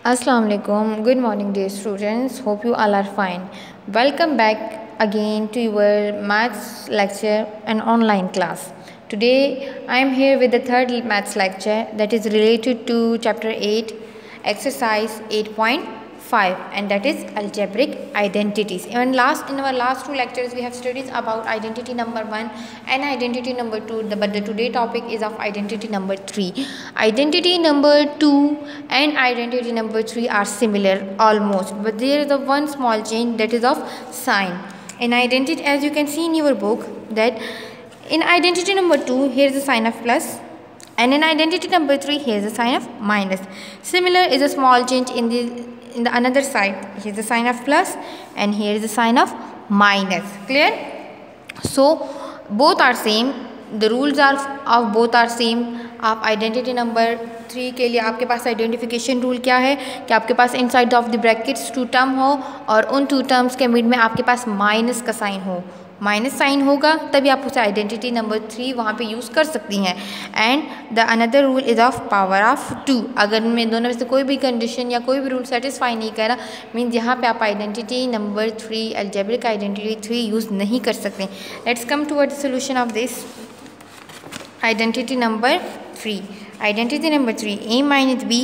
Assalamu alaikum. Good morning, dear students. Hope you all are fine. Welcome back again to your maths lecture and online class. Today I am here with the third maths lecture that is related to chapter 8, exercise 8.5, and that is algebraic identities. In our last two lectures we have studied about identity number 1 and identity number 2, but the today topic is of identity number 3. Identity number 2 and identity number 3 are similar almost, but there is a one small change, that is of sign. In identity, as you can see in your book, that in identity number 2 here is a sign of plus, and in identity number 3 here is a sign of minus. Similar is a small change in the another side. Here is a sign of plus and here is a sign of minus. Clear? So both are same, the rules are of both are same. आप identity number 3 के लिए आपके पास identification rule क्या है कि आपके पास inside of the brackets 2 term हो और उन 2 टर्म्स के मिड में आपके पास माइनस का साइन हो, माइनस साइन होगा तभी आप उसे आइडेंटिटी नंबर 3 वहाँ पे यूज़ कर सकती हैं. And the another rule is of power of 2. अगर मैं दोनों में से कोई भी कंडीशन या कोई भी रूल सेटिस्फाई नहीं करा, मीन्स यहाँ पे आप identity number 3 algebraic identity 3 use नहीं कर सकते. Let's come toward the solution of this identity number 3. Identity number 3, a minus b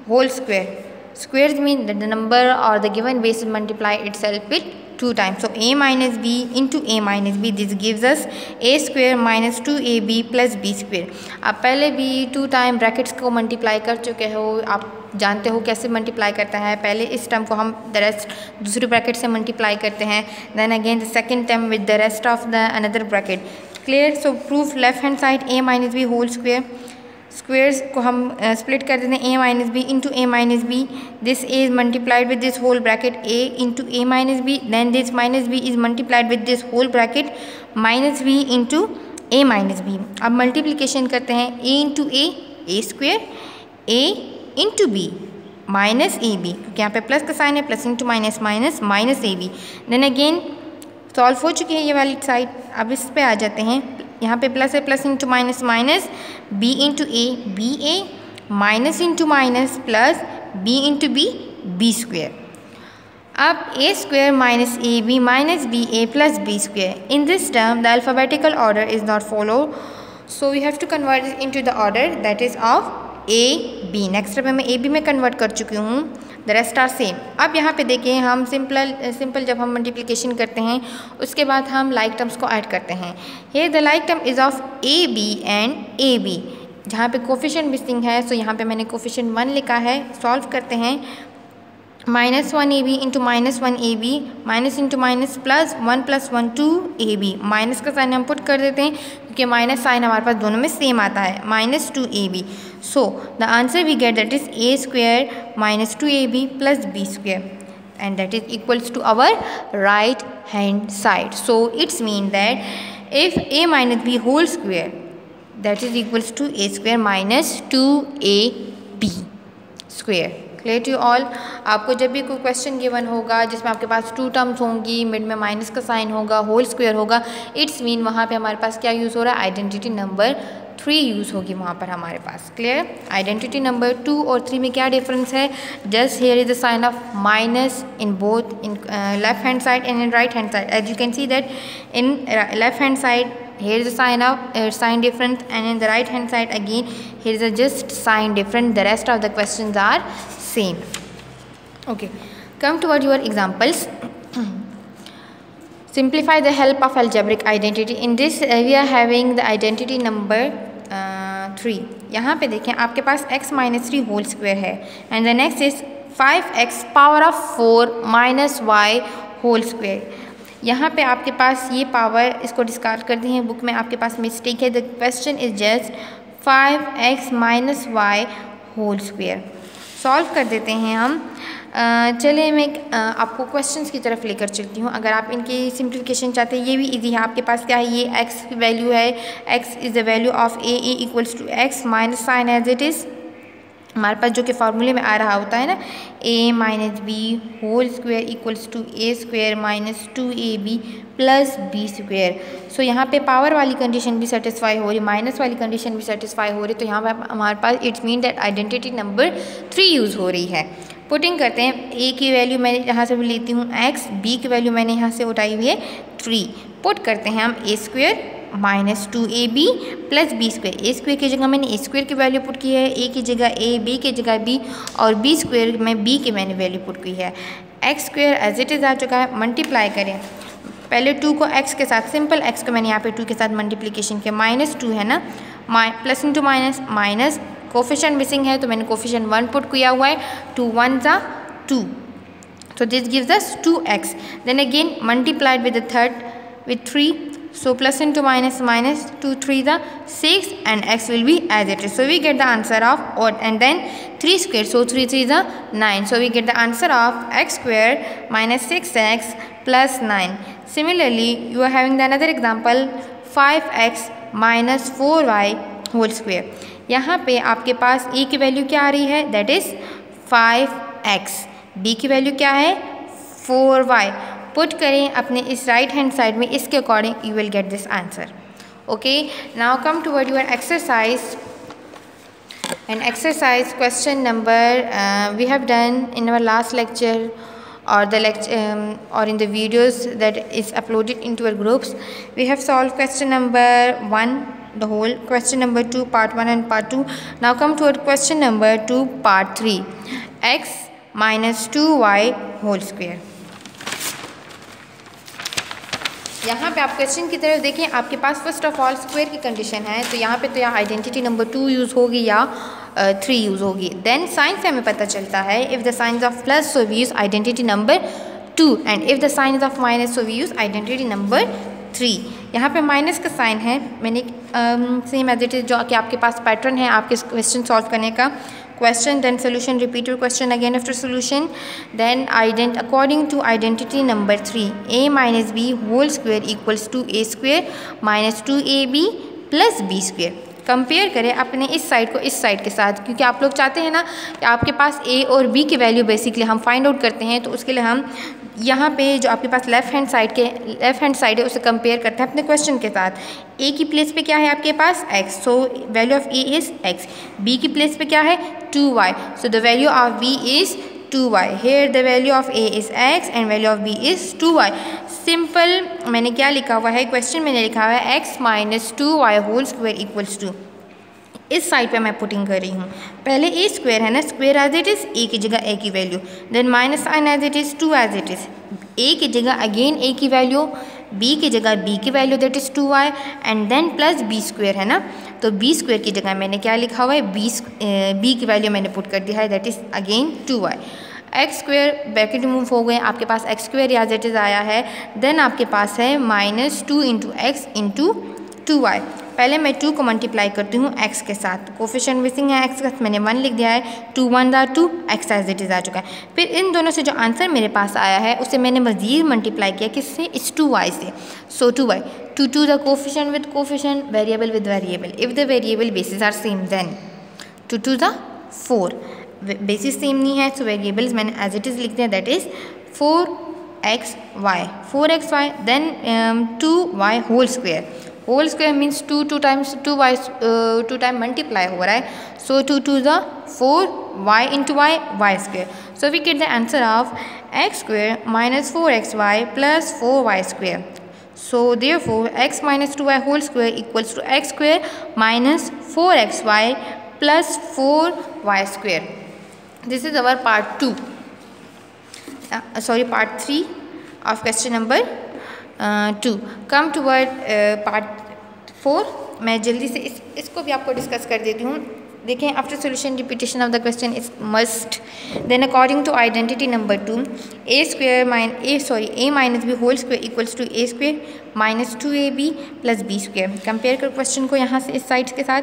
whole square. Squares mean that the number or the given base will multiply itself with 2 times. So a minus b into a minus b, this gives us a square minus 2ab plus b square. आप पहले भी 2 time brackets को multiply कर चुके हो, आप जानते हो कैसे मल्टीप्लाई करता है. पहले इस टर्म को हम द रेस्ट दूसरी ब्रैकेट से मल्टीप्लाई करते हैं, then again the second term with the rest of the another bracket. Clear? So proof left hand side a minus B whole square. Squares को हम स्प्लिट कर देते हैं a minus B into a minus b. This a is multiplied with this whole bracket a into a minus b, then this minus b is multiplied with this whole bracket minus b into a minus b. अब multiplication करते हैं a into a square, a into b minus A b, क्योंकि यहाँ पे plus का sign है, plus into minus minus minus ए b. Then again solve हो चुकी है ये वाली साइड. अब इस पे आ जाते हैं, यहाँ पे प्लस है, plus into minus minus B into A B A minus into minus plus B into B B square. अब A square minus A B minus B A plus B square. In this term the alphabetical order is not follow, so we have to convert it into the order that is of A B. Next step में मैं A B में convert कर चुकी हूँ, the rest are same. अब यहाँ पे देखिए, हम सिंपल जब हम मल्टीप्लिकेशन करते हैं उसके बाद हम लाइक टर्म्स को ऐड करते हैं. Here the like term is of A b and a b. जहाँ पे कोफिशिएंट मिसिंग है, सो यहाँ पे मैंने कोफिशिएंट 1 लिखा है. सॉल्व करते हैं, minus 1 a b into minus 1 a B minus into minus plus 1 plus 1 2 a B. Minus का साइन हम पुट कर देते हैं क्योंकि माइनस साइन हमारे पास दोनों में सेम आता है, minus 2 a b. So the answer we get, that is a square minus 2ab plus b square, and that is equals to our right hand side. So it's mean that if a minus b whole square, that is equals to a square minus 2ab square. Clear to you all? आपको जब भी कोई question given होगा जिसमें आपके पास 2 terms होंगी, mid में minus का साइन होगा, होल स्क्वायर होगा, इट्स मीन वहाँ पे हमारे पास क्या यूज़ हो रहा है, आइडेंटिटी नंबर 3 यूज़ होगी वहाँ पर हमारे पास. क्लियर? आइडेंटिटी नंबर 2 और 3 में क्या डिफरेंस है? Just here is the sign of minus in both in left hand side and in right hand side. As you can see that in left hand side here is a sign difference, and in the right hand side again here is a just sign different. The rest of the questions are same. Okay, come toward your examples. Simplify the help of algebraic identity. In this we are having the identity number 3. यहाँ पे देखें, आपके पास x minus 3 whole square है, and the next is 5x power of 4 minus y whole square. यहाँ पे आपके पास ये पावर, इसको डिस्कार्ड कर दी है, बुक में आपके पास मिस्टेक है. The question is just 5x minus y whole square. Solve कर देते हैं हम. चलिए मैं आपको क्वेश्चंस की तरफ लेकर चलती हूँ. अगर आप इनकी सिंप्लीफिकेशन चाहते हैं, ये भी इजी है. आपके पास क्या है, ये x की वैल्यू है, x is the value of a equals to x minus sign as it is. हमारे पास जो कि फार्मूले में आ रहा होता है ना, a minus B whole square equals to A square minus 2ab plus B square. So यहाँ पे पावर वाली कंडीशन भी सेटिस्फाई हो रही, माइनस वाली कंडीशन भी सेटिस्फाई हो रही. तो यहाँ पर हमारे पास it's mean that identity number 3 use हो रही है. पुटिंग करते हैं, ए की वैल्यू मैं यहाँ से लेती हूँ x, b की वैल्यू मैंने यहाँ से उठाई हुई है 3। पुट करते हैं हम A square minus 2ab plus B square. A square की जगह मैंने ए स्क्वेयर की वैल्यू पुट की है, ए की जगह ए, बी की जगह बी, और बी स्क्वेयर में बी की मैंने वैल्यू पुट की है। X square as it is आ चुका है। मल्टीप्लाई करें, पहले 2 को x के साथ, सिंपल x को मैंने यहाँ पे 2 के साथ मल्टीप्लिकेशन किया, -2 है ना, plus into minus, minus coefficient missing है तो मैंने कोफिशिएंट 1 पुट किया हुआ है, 2 1 ज़ा 2, so this gives us 2x. Then again multiplied with the third with 3, so plus into minus, minus 2 3 the 6, and x will be as it is. So we get the answer of odd, and then 3 square, so 3 3 the 9, so we get the answer of x square minus 6x plus 9. Similarly you are having the another example 5x minus 4y whole square. यहाँ पे आपके पास a की value क्या आ रही है, that is 5x, b की value क्या है 4y। पुट करें अपने इस राइट हैंड साइड में, इसके according you will get this answer. Okay, now come toward your exercise, and exercise question number we have done in our last lecture or the lecture or in the videos that is uploaded into our groups. We have solved question number 1 the whole, question number 2 part 1 and part 2. Now come to our question number 2 part 3, x minus 2y whole square. यहाँ पे आप question की तरफ देखें, आपके पास first of all square की condition है, तो यहाँ पे तो यहाँ आइडेंटिटी नंबर 2 यूज़ होगी या 3 यूज़ होगी। देन साइन से हमें पता चलता है if the sign of plus so we use identity number 2, and if the sign of minus so we use identity number 3। यहाँ पे माइनस का साइन है, मैंने सेम एज इट इज़ जो कि आपके पास पैटर्न है आपके क्वेश्चन सॉल्व करने का, question then solution, repeat your question again after solution, then according to identity number 3, a minus b whole square equals to a square minus 2ab plus b square. Compare करें अपने इस side को इस side के साथ, क्योंकि आप लोग चाहते हैं ना कि आपके पास a और b की वैल्यू बेसिकली हम फाइंड आउट करते हैं, तो उसके लिए हम यहाँ पे जो आपके पास लेफ़्ट हैंड साइड है उसे कंपेयर करते हैं अपने क्वेश्चन के साथ। a की प्लेस पे क्या है आपके पास x, so value of a is x, b की प्लेस पे क्या है 2y, so the value of b is 2y, here the value of a is x and value of b is 2y. Simple मैंने क्या लिखा हुआ है, question मैंने लिखा हुआ है x minus 2y whole square equals to, इस साइड पे मैं पुटिंग कर रही हूँ, पहले ए स्क्वायर है ना, square as it is, A की जगह ए की value, then minus sign as it is 2 as it is, A की जगह अगेन ए की वैल्यू, बी की जगह बी की value that is 2y, and then plus B square है ना, तो बी स्क्वायर की जगह मैंने क्या लिखा हुआ है, बी की वैल्यू मैंने पुट कर दिया है that is again 2y। X square bracket remove हो गए, आपके पास X square as it is आया है, देन आपके पास है minus 2 into x into 2y। पहले मैं 2 को मल्टीप्लाई करती हूँ x के साथ, कोफिशिएंट मिसिंग है x का, मैंने 1 लिख दिया है, 2 1 दा 2, x एज इट इज़ आ चुका है। फिर इन दोनों से जो आंसर मेरे पास आया है उसे मैंने मज़ीद मल्टीप्लाई किया किससे, इस 2y से, so 2y, 2 the coefficient with coefficient, variable with variable, if the variable basis are same then 2 the 4, basis same नहीं है सो वेरिएबल्स मैंने एज इट इज़ लिख दिया that is 4xy, then 2y whole square, whole square means 2 times 2 time multiply हो रहा है, so 2 2 the 4y into y square, so we get the answer of x square minus 4xy plus 4y square, so therefore x minus 2y whole square equals to x square minus 4xy plus 4y square. This is our part 2, part 3 of question number 2. Come toward part 4. मैं जल्दी से इसको भी आपको discuss कर देती हूँ। देखें, after solution repetition of the question is must, then according to identity number 2, a minus B whole square equals to a square minus 2ab plus b square. Compare कर क्वेश्चन को यहाँ से इस साइड के साथ,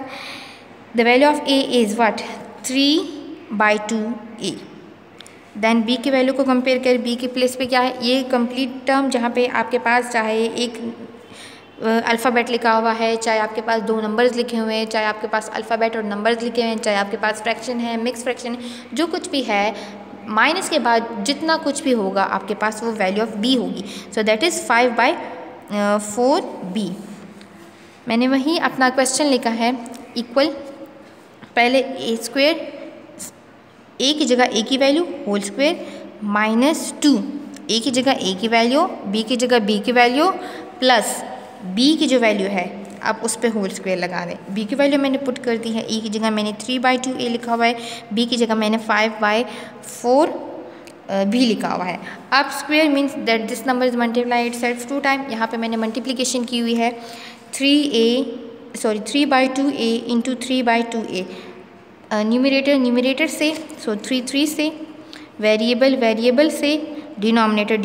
the value of a is what 3/2a, देन b की वैल्यू को कंपेयर कर, b की प्लेस पे क्या है, ये कंप्लीट टर्म जहाँ पे आपके पास चाहे एक अल्फ़ाबेट लिखा हुआ है, चाहे आपके पास 2 नंबर्स लिखे हुए हैं, चाहे आपके पास अल्फ़ाबेट और नंबर्स लिखे हुए हैं, चाहे आपके पास फ्रैक्शन है, मिक्स फ्रैक्शन है, जो कुछ भी है, माइनस के बाद जितना कुछ भी होगा आपके पास वो वैल्यू ऑफ b होगी, सो दैट इज़ 5/4b। मैंने वही अपना क्वेश्चन लिखा है इक्वल, पहले a स्क्वायर ए की जगह ए की वैल्यू होल स्क्वायर माइनस 2, ए की जगह ए की वैल्यू, बी की जगह बी की वैल्यू प्लस बी की जो वैल्यू है आप उस पर होल स्क्वायर लगा दें। बी की वैल्यू मैंने पुट कर दी है, ए की जगह मैंने 3/2 ए लिखा हुआ है, बी की जगह मैंने 5/4 भी लिखा हुआ है। अब square means that this number is multiply itself 2 time. यहाँ पे मैंने मल्टीप्लिकेशन की हुई है 3/2a इंटू 3/2a, न्यूमरेटर से, सो 3 से, वेरिएबल से, डिनोमिनेटर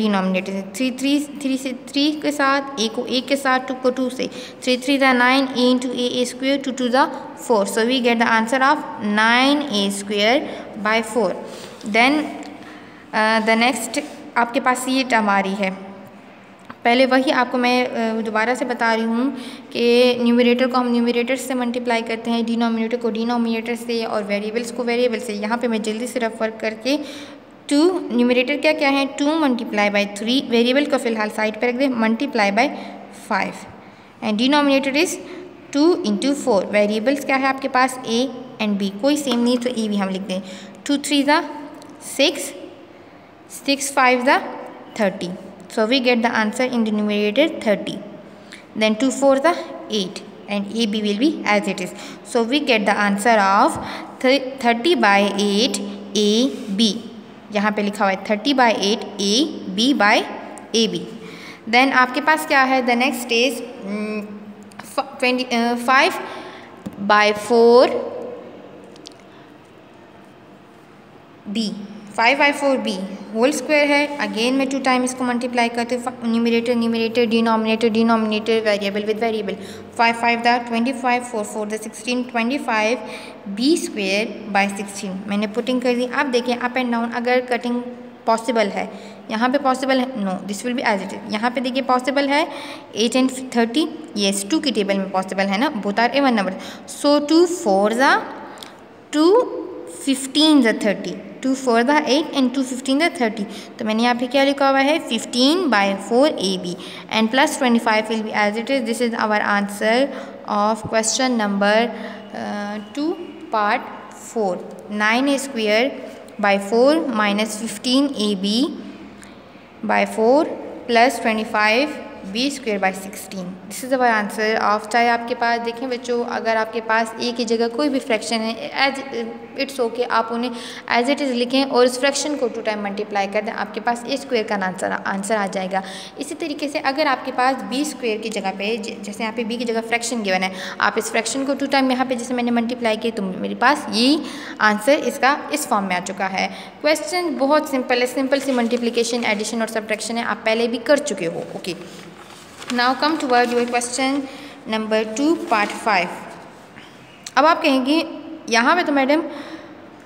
से, 3 से 3 के साथ, ए को 1 के साथ, 2 को 2 से, 3 × 9 a into a square 2 to the 4, so we get the answer of 9a²/4। Then the next आपके पास ये टर्म आ रही है। पहले वही आपको मैं दोबारा से बता रही हूँ कि न्यूमरेटर को हम न्यूमरेटर से मल्टीप्लाई करते हैं, डिनोमिनेटर को डिनोमिनेटर से और वेरिएबल्स को वेरिएबल से। यहाँ पे मैं जल्दी से रेफर करके 2 न्यूमरेटर क्या है 2 × 3, वेरिएबल को फिलहाल साइड पर रख दें, ×5 एंड डिनोमिनेटर इज़ 2 × 4। वेरिएबल्स क्या है आपके पास a एंड b, कोई सेम नहीं तो a भी हम लिख दें। 2 × 3 = 6, 6 × 5 = 30, so we get the answer in the numerator 30. Then 2 × 4 = 8 and a b will be as it is, so we get the answer of 30/8 a b। यहाँ पे लिखा हुआ है 30/8 a b/ab। देन आपके पास क्या है, the next is 5/4 b, 5/4b whole square है। अगेन मैं 2 टाइम इसको मल्टीप्लाई करते हूँ, numerator denominator variable with variable. 5 × 5 = 25, 4 × 4 = 16, 25b²/16 मैंने पुटिंग कर दी। आप देखिए अप एंड डाउन अगर कटिंग पॉसिबल है, यहाँ पे पॉसिबल है, no this will be as it is. यहाँ पे देखिए पॉसिबल है 8 and 30, येस 2 की टेबल में पॉसिबल है ना, both are even number. So 2 × 4 = 2, 15 × 30, 2 × 4 = 8 and 2 × 15 = 30। तो मैंने यहाँ पे क्या लिखा हुआ है 15/4 ab and plus 25 will be as it is. This is our answer of question number 2 part 4। 9a² -4 -15ab/4 + 25b²/16, this is our answer of. चाहे आपके पास देखें बच्चों, अगर आपके पास ए की जगह कोई भी फ्रैक्शन है, एज इट्स ओके, आप उन्हें एज इट इज़ लिखें और इस फ्रैक्शन को 2 टाइम मल्टीप्लाई कर दें, आपके पास a² का आंसर आ जाएगा। इसी तरीके से अगर आपके पास b² की जगह पे, जैसे यहाँ पे b की जगह फ्रैक्शन गिवन है, आप इस फ्रैक्शन को 2 टाइम यहाँ पे जैसे मैंने मल्टीप्लाई किया, तो मेरे पास ये आंसर इसका इस फॉर्म में आ चुका है। क्वेश्चन बहुत सिंपल है, सिंपल सी मल्टीप्लिकेशन, एडिशन और सब्ट्रैक्शन है, आप पहले भी कर चुके हो। Okay, now come toward your question number 2 part 5। अब आप कहेंगे यहाँ पे तो मैडम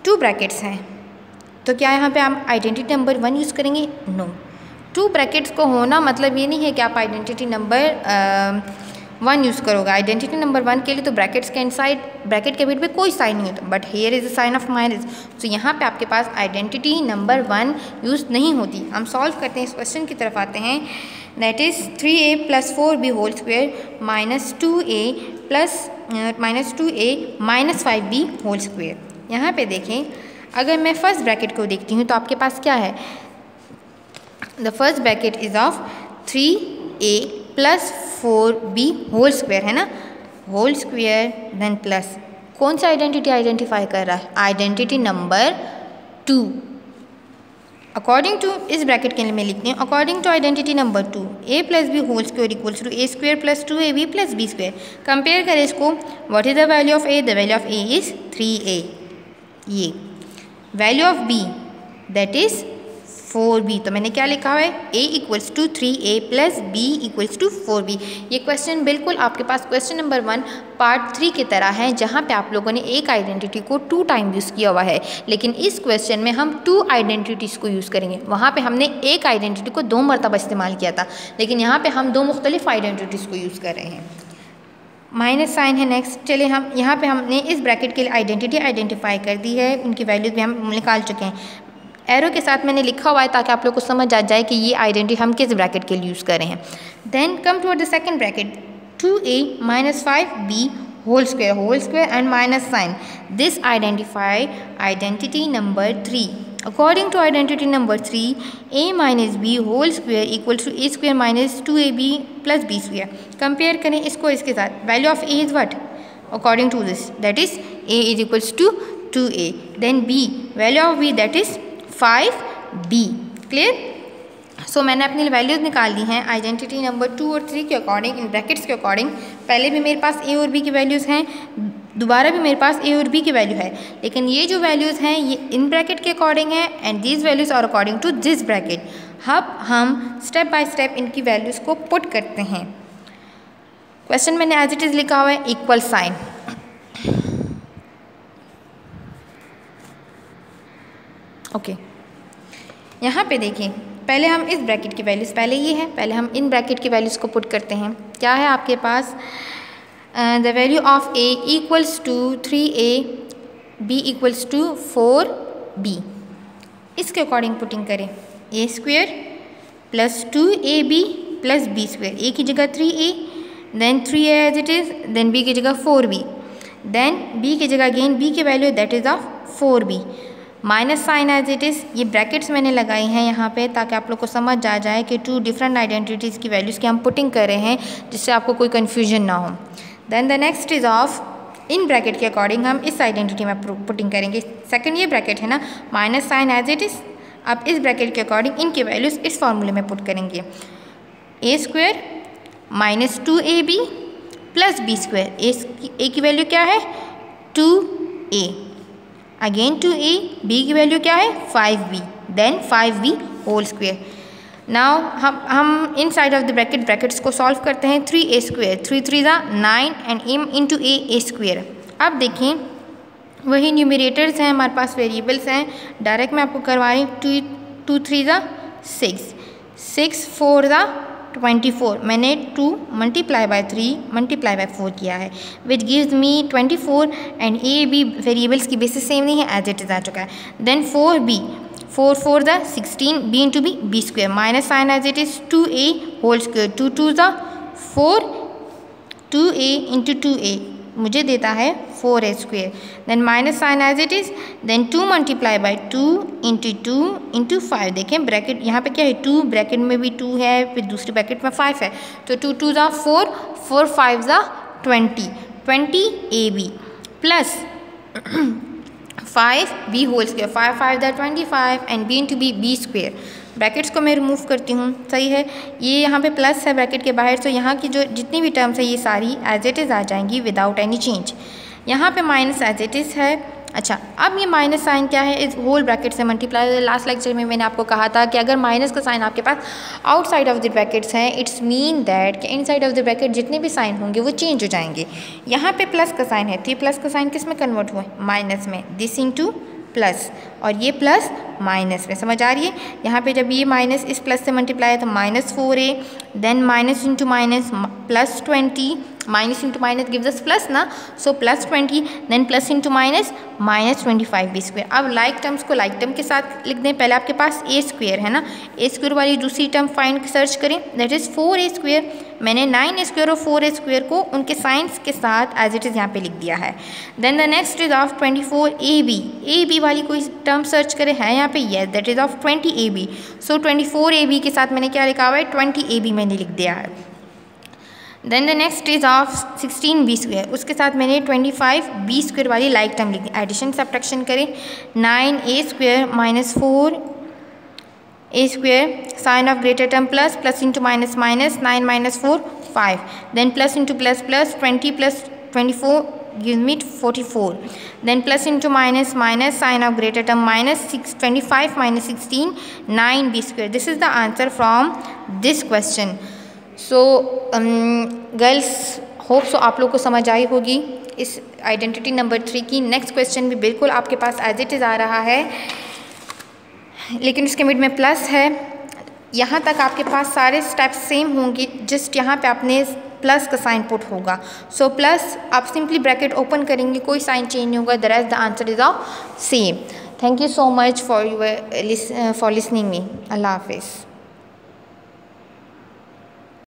2 ब्रैकेट्स हैं, तो क्या यहाँ पे हम आइडेंटिटी नंबर 1 यूज़ करेंगे? नो, 2 ब्रैकेट्स को होना मतलब ये नहीं है कि आप आइडेंटिटी नंबर 1 यूज़ करोगे। आइडेंटिटी नंबर 1 के लिए तो ब्रैकेट्स के इनसाइड, ब्रैकेट के बीच में कोई साइन नहीं होता, but here is a sign of minus, तो यहाँ पे आपके पास आइडेंटिटी नंबर 1 यूज़ नहीं होती। हम सॉल्व करते हैं, इस क्वेश्चन की तरफ आते हैं। That is 3a + 4b whole square -2a - 5b whole square. यहाँ पे देखें, अगर मैं फर्स्ट ब्रैकेट को देखती हूँ तो आपके पास क्या है, the first bracket is of 3a + 4b whole square है ना, होल स्क्वायर देन प्लस कौन सा आइडेंटिटी आइडेंटिफाई कर रहा है, आइडेंटिटी नंबर 2। अकॉर्डिंग टू, इस ब्रैकेट के लिए मैं लिखती हूँ, according to identity number 2 a + b whole square = a² + 2ab + b²। Compare करें इसको, what is the value of a, the value of a is 3a, ये value of b that is 4b, तो मैंने क्या लिखा हुआ है a = 3a + b = 4b। ये क्वेश्चन बिल्कुल आपके पास क्वेश्चन नंबर 1 पार्ट 3 की तरह है, जहाँ पे आप लोगों ने एक आइडेंटिटी को 2 टाइम यूज़ किया हुआ है, लेकिन इस क्वेश्चन में हम 2 आइडेंटिटीज़ को यूज़ करेंगे। वहाँ पे हमने एक आइडेंटिटी को 2 मरतबा इस्तेमाल किया था, लेकिन यहाँ पे हम 2 मुख्तलिफ आइडेंटिटीज़ को यूज़ कर रहे हैं। माइनस साइन है नेक्स्ट। चलिए हम यहाँ पे हमने इस ब्रैकेट के लिए आइडेंटिटी आइडेंटिफाई कर दी है, उनकी वैल्यूज भी हम निकाल चुके हैं। एरो के साथ मैंने लिखा हुआ है ताकि आप लोग को समझ आ जाए कि ये आइडेंटिटी हम किस ब्रैकेट के लिए यूज़ कर रहे हैं। Then come to the second bracket, 2a - 5b whole square and minus sign. This identify identity number 3. According to identity number 3, a minus b whole square equal to a square minus 2ab plus b square. Compare करें इसको इसके साथ. Value of a is what? According to this, that is a is equals to 2a. Then b, value of b, that is 5b. Clear? सो मैंने अपनी values निकाल दी हैं identity number 2 और 3 के अकॉर्डिंग, इन ब्रैकेट्स के अकॉर्डिंग. पहले भी मेरे पास ए और बी की वैल्यूज़ हैं, दोबारा भी मेरे पास ए और बी की वैल्यू है, लेकिन ये जो वैल्यूज़ हैं ये इन ब्रैकेट के अकॉर्डिंग है and these values are according to this bracket. अब हम स्टेप बाय स्टेप इनकी वैल्यूज़ को पुट करते हैं. क्वेश्चन मैंने एज इट इज़ लिखा हुआ है इक्वल साइन. ओके, यहाँ पे देखिए, पहले हम इस ब्रैकेट की वैल्यूज़, पहले ये है, पहले हम इन ब्रैकेट की वैल्यूज़ को पुट करते हैं. क्या है आपके पास? The value of A equals to 3a, b equals to 4b. इसके अकॉर्डिंग पुटिंग करें. a square plus 2ab plus b square. a की जगह 3a, then 3a as it is, then b की जगह 4b, देन b की जगह again b की value that is of 4b. Minus sign as it is. ये brackets मैंने लगाई हैं यहाँ पे ताकि आप लोग को समझ आ जाए कि 2 डिफरेंट आइडेंटिटीज़ की वैल्यूज़ की हम पुटिंग कर रहे हैं, जिससे आपको कोई कन्फ्यूजन ना हो. Then the next is of इन ब्रैकेट के अकॉर्डिंग हम इस आइडेंटिटी में पुटिंग करेंगे. सेकंड ये ब्रैकेट है ना, minus sign as it is. अब इस ब्रैकेट के अकॉर्डिंग इनकी वैल्यूज़ इस फार्मूले में पुट करेंगे. A square minus 2ab plus B square. A की वैल्यू क्या है? 2a, अगेन 2a, b की वैल्यू क्या है? 5b, then 5b whole square. Now हम inside of the brackets को सॉल्व करते हैं. 3a square, 3 3 9 and m into a square. अब देखें वही न्यूमरेटर्स हैं हमारे पास, वेरिएबल्स हैं. डायरेक्ट मैं आपको करवा रही हूँ. 2 3 6, 6 4 24. मैंने 2 मल्टीप्लाई बाय 3 मल्टीप्लाई बाय 4 किया है, which gives me 24. And a b variables की बेसिस सेम नहीं है, एज इट इज़ आ चुका है. Then 4b, 4 4 16, b into b square. Minus sign as it is 2a whole square. 2 2 4, 2a into 2a मुझे देता है 4a square. Then minus sign as it is, then 2 multiply by 2 into 5. देखें bracket यहाँ पे क्या है? 2, ब्रैकेट में भी 2 है, फिर दूसरी ब्रैकेट में 5 है. तो 2 2 4, 4 5 20, 20ab plus 5b whole square. 5 5 25 and b into b square. Brackets को मैं रिमूव करती हूँ. सही है, ये यहाँ पे प्लस है ब्रैकेट के बाहर, तो यहाँ की जो जितनी भी टर्म्स है ये सारी एज इट इज़ आ जाएंगी विदाउट एनी चेंज. यहाँ पे माइनस एज इट इज़ है. अच्छा, अब ये माइनस साइन क्या है? इस होल ब्रैकेट से मल्टीप्लाई. लास्ट लेक्चर में मैंने आपको कहा था कि अगर माइनस का साइन आपके पास आउटसाइड ऑफ द ब्रैकेट्स हैं, इट्स मीन दैट कि इनसाइड ऑफ द ब्रैकेट जितने भी साइन होंगे वो चेंज हो जाएंगे. यहाँ पे प्लस का साइन है, तो ये प्लस का साइन किस में कन्वर्ट हुआ है? माइनस में. दिस इंटू प्लस, और ये प्लस माइनस में. समझ आ रही है? यहाँ पे जब ये माइनस इस प्लस से मल्टीप्लाई है तो minus 4a, then minus into minus plus 20, minus into minus gives us plus ना, so plus 20, then plus into minus minus 25b square. अब लाइक टर्म्स को लाइक टर्म के साथ लिख दें. पहले आपके पास a स्क्वेयर है ना, a स्क्वेयर वाली दूसरी टर्म फाइंड सर्च करें, दैट इज़ 4a स्क्वेयर. मैंने 9a स्क्वेयर और 4a स्क्वेयर को उनके साइंस के साथ एज इट इज़ यहाँ पे लिख दिया है. Then the next is of 24ab. ab वाली कोई टर्म सर्च करें, है यहाँ पे? Yes, that is of 20ab. So 24ab के साथ मैंने क्या लिखा हुआ है? 20ab मैंने लिख दिया है. Then the next is of 16b square. उसके साथ मैंने 25b स्क्वेयर वाली लाइक टर्म लिख दी. एडिशन सब्ट्रैक्शन करें. 9a square minus 4a square, sign of greater term plus, plus into minus minus, 9 minus 4 5, then plus into plus plus 20 plus 24 gives me 44. Then plus into minus minus, sign of greater term minus 25 minus 16, 9b square. This is the answer from this question. So girls, hope so आप लोग को समझ आई होगी इस identity number 3 की. Next question भी बिल्कुल आपके पास एज इट इज़ आ रहा है, लेकिन उसके मिड में प्लस है. यहाँ तक आपके पास सारे स्टेप्स सेम होंगे, जस्ट यहाँ पे आपने प्लस का साइन पुट होगा. सो प्लस आप सिंपली ब्रैकेट ओपन करेंगे, कोई साइन चेंज नहीं होगा. The rest the answer is of same. Thank you so much for listening me. अल्लाह हाफिज़.